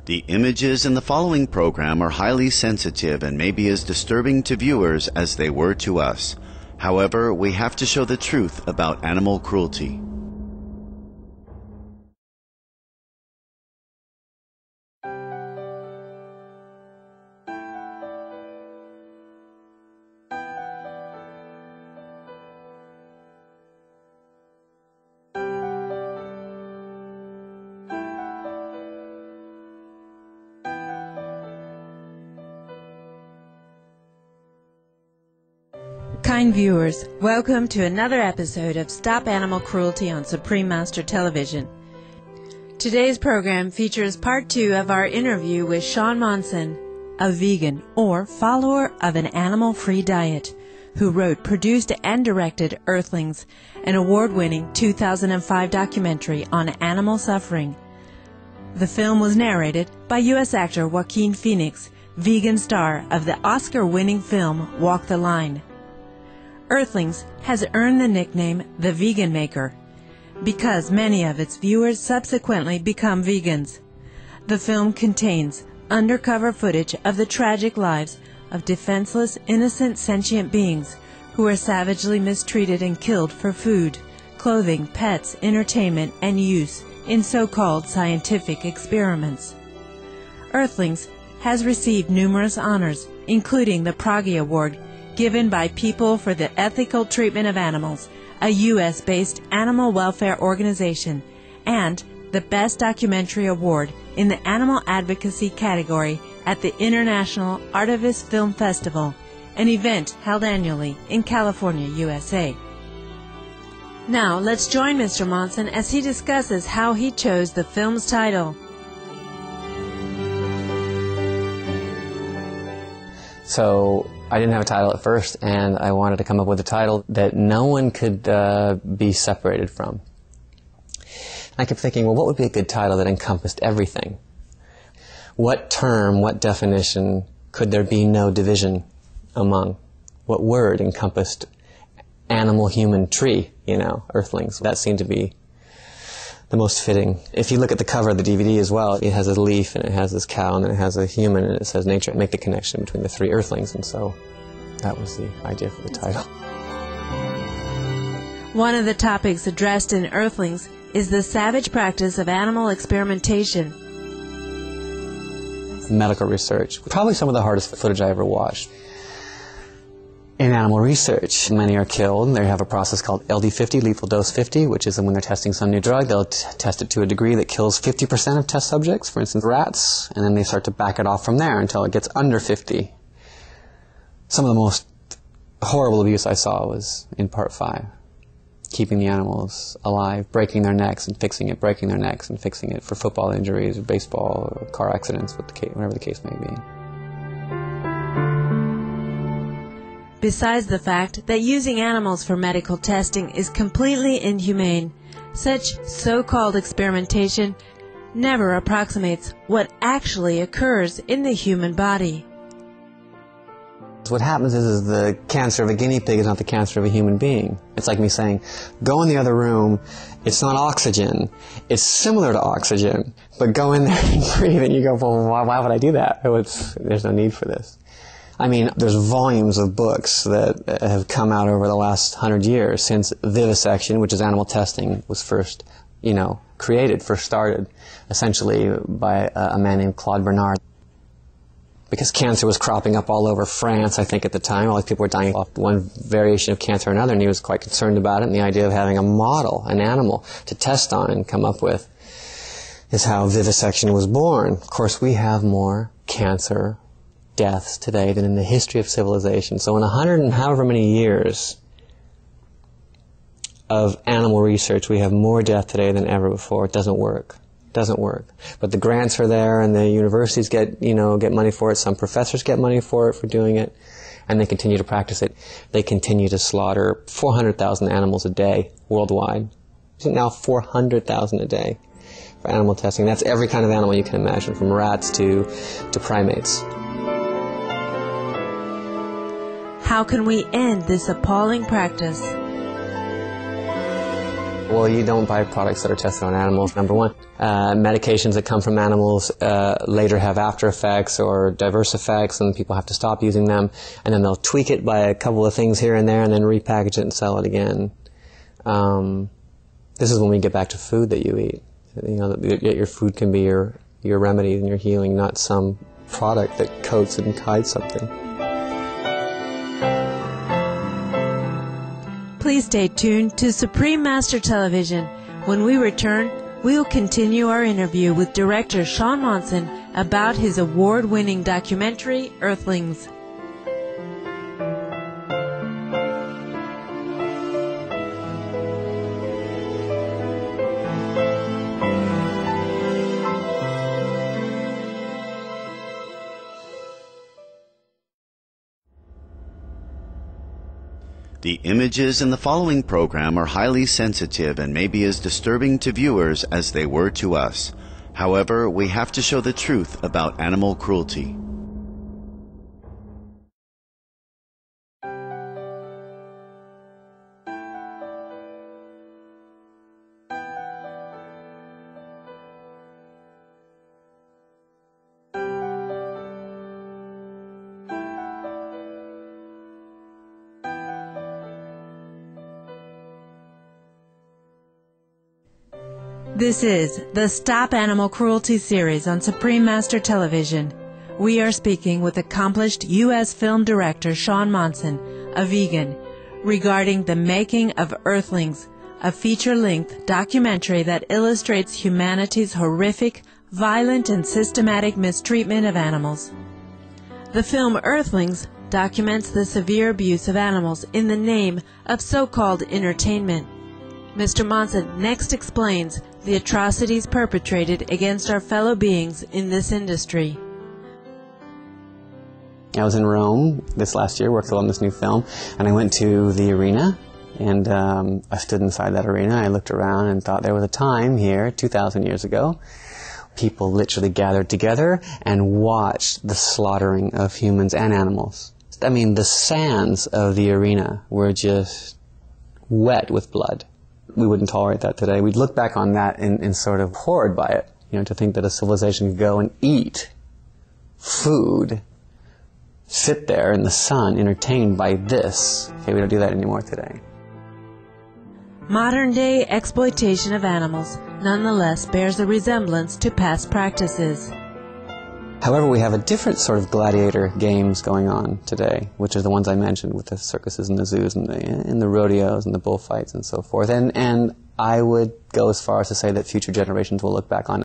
The images in the following program are highly sensitive and may be as disturbing to viewers as they were to us. However, we have to show the truth about animal cruelty. Kind viewers, welcome to another episode of Stop Animal Cruelty on Supreme Master Television. Today's program features part 2 of our interview with Shawn Monson, a vegan or follower of an animal-free diet, who wrote, produced, and directed Earthlings, an award-winning 2005 documentary on animal suffering. The film was narrated by U.S. actor Joaquin Phoenix, vegan star of the Oscar-winning film Walk the Line. Earthlings has earned the nickname The Vegan Maker because many of its viewers subsequently become vegans. The film contains undercover footage of the tragic lives of defenseless, innocent, sentient beings who are savagely mistreated and killed for food, clothing, pets, entertainment, and use in so-called scientific experiments. Earthlings has received numerous honors, including the Pragi Award, given by People for the Ethical Treatment of Animals, a U.S.-based animal welfare organization, and the Best Documentary Award in the Animal Advocacy category at the International Artivist Film Festival, an event held annually in California, USA. Now, let's join Mr. Monson as he discusses how he chose the film's title. So I didn't have a title at first, and I wanted to come up with a title that no one could be separated from. I kept thinking, well, what would be a good title that encompassed everything? What term, what definition could there be no division among? What word encompassed animal, human, tree, Earthlings? That seemed to be the most fitting. If you look at the cover of the DVD as well, it has a leaf, and it has this cow, and then it has a human, and it says nature. Make the connection between the 3 Earthlings, and so that was the idea for the title. One of the topics addressed in Earthlings is the savage practice of animal experimentation. Medical research. Probably some of the hardest footage I ever watched. In animal research, many are killed. They have a process called LD50, lethal dose 50, which is when they're testing some new drug, they'll test it to a degree that kills 50% of test subjects, for instance rats, and then they start to back it off from there until it gets under 50. Some of the most horrible abuse I saw was in part 5. Keeping the animals alive, breaking their necks and fixing it, breaking their necks and fixing it for football injuries or baseball or car accidents, whatever the case may be. Besides the fact that using animals for medical testing is completely inhumane, such so-called experimentation never approximates what actually occurs in the human body. What happens is the cancer of a guinea pig is not the cancer of a human being. It's like me saying, go in the other room, it's not oxygen, it's similar to oxygen, but go in there and breathe, and you go, well, why would I do that? There's no need for this. I mean, there's volumes of books that have come out over the last 100 years since vivisection, which is animal testing, was first, first started, essentially by a man named Claude Bernard. Because cancer was cropping up all over France, I think, at the time. All these people were dying off one variation of cancer or another, and he was quite concerned about it, and the idea of having a model, an animal, to test on and come up with is how vivisection was born. Of course, we have more cancer deaths today than in the history of civilization. So in 100 and however many years of animal research, we have more death today than ever before. It doesn't work. It doesn't work. But the grants are there, and the universities get money for it. Some professors get money for it, for doing it, and they continue to practice it. They continue to slaughter 400,000 animals a day worldwide. Now 400,000 a day for animal testing. That's every kind of animal you can imagine, from rats to primates. How can we end this appalling practice? Well, you don't buy products that are tested on animals, number one. Medications that come from animals later have after effects or diverse effects, and people have to stop using them, and then they'll tweak it by a couple of things here and there and then repackage it and sell it again. This is when we get back to food that you eat. You know, that your food can be your remedy and your healing, not some product that coats and hides something. Please stay tuned to Supreme Master Television. When we return, we'll continue our interview with director Sean Monson about his award-winning documentary, Earthlings. The images in the following program are highly sensitive and may be as disturbing to viewers as they were to us. However, we have to show the truth about animal cruelty. This is the Stop Animal Cruelty series on Supreme Master Television. We are speaking with accomplished U.S. film director Sean Monson, a vegan, regarding the making of Earthlings, a feature-length documentary that illustrates humanity's horrific, violent, and systematic mistreatment of animals. The film Earthlings documents the severe abuse of animals in the name of so-called entertainment. Mr. Monson next explains the atrocities perpetrated against our fellow beings in this industry. I was in Rome this last year, worked on this new film, and I went to the arena, and I stood inside that arena. I looked around and thought there was a time here, 2,000 years ago, people literally gathered together and watched the slaughtering of humans and animals. I mean, the sands of the arena were just wet with blood. We wouldn't tolerate that today. We'd look back on that and sort of horrid by it, you know, to think that a civilization could go and eat food, sit there in the sun, entertained by this. Okay, we don't do that anymore today. Modern-day exploitation of animals nonetheless bears a resemblance to past practices. However, we have a different sort of gladiator games going on today, which are the ones I mentioned with the circuses and the zoos and the rodeos and the bullfights and so forth. And I would go as far as to say that future generations will look back on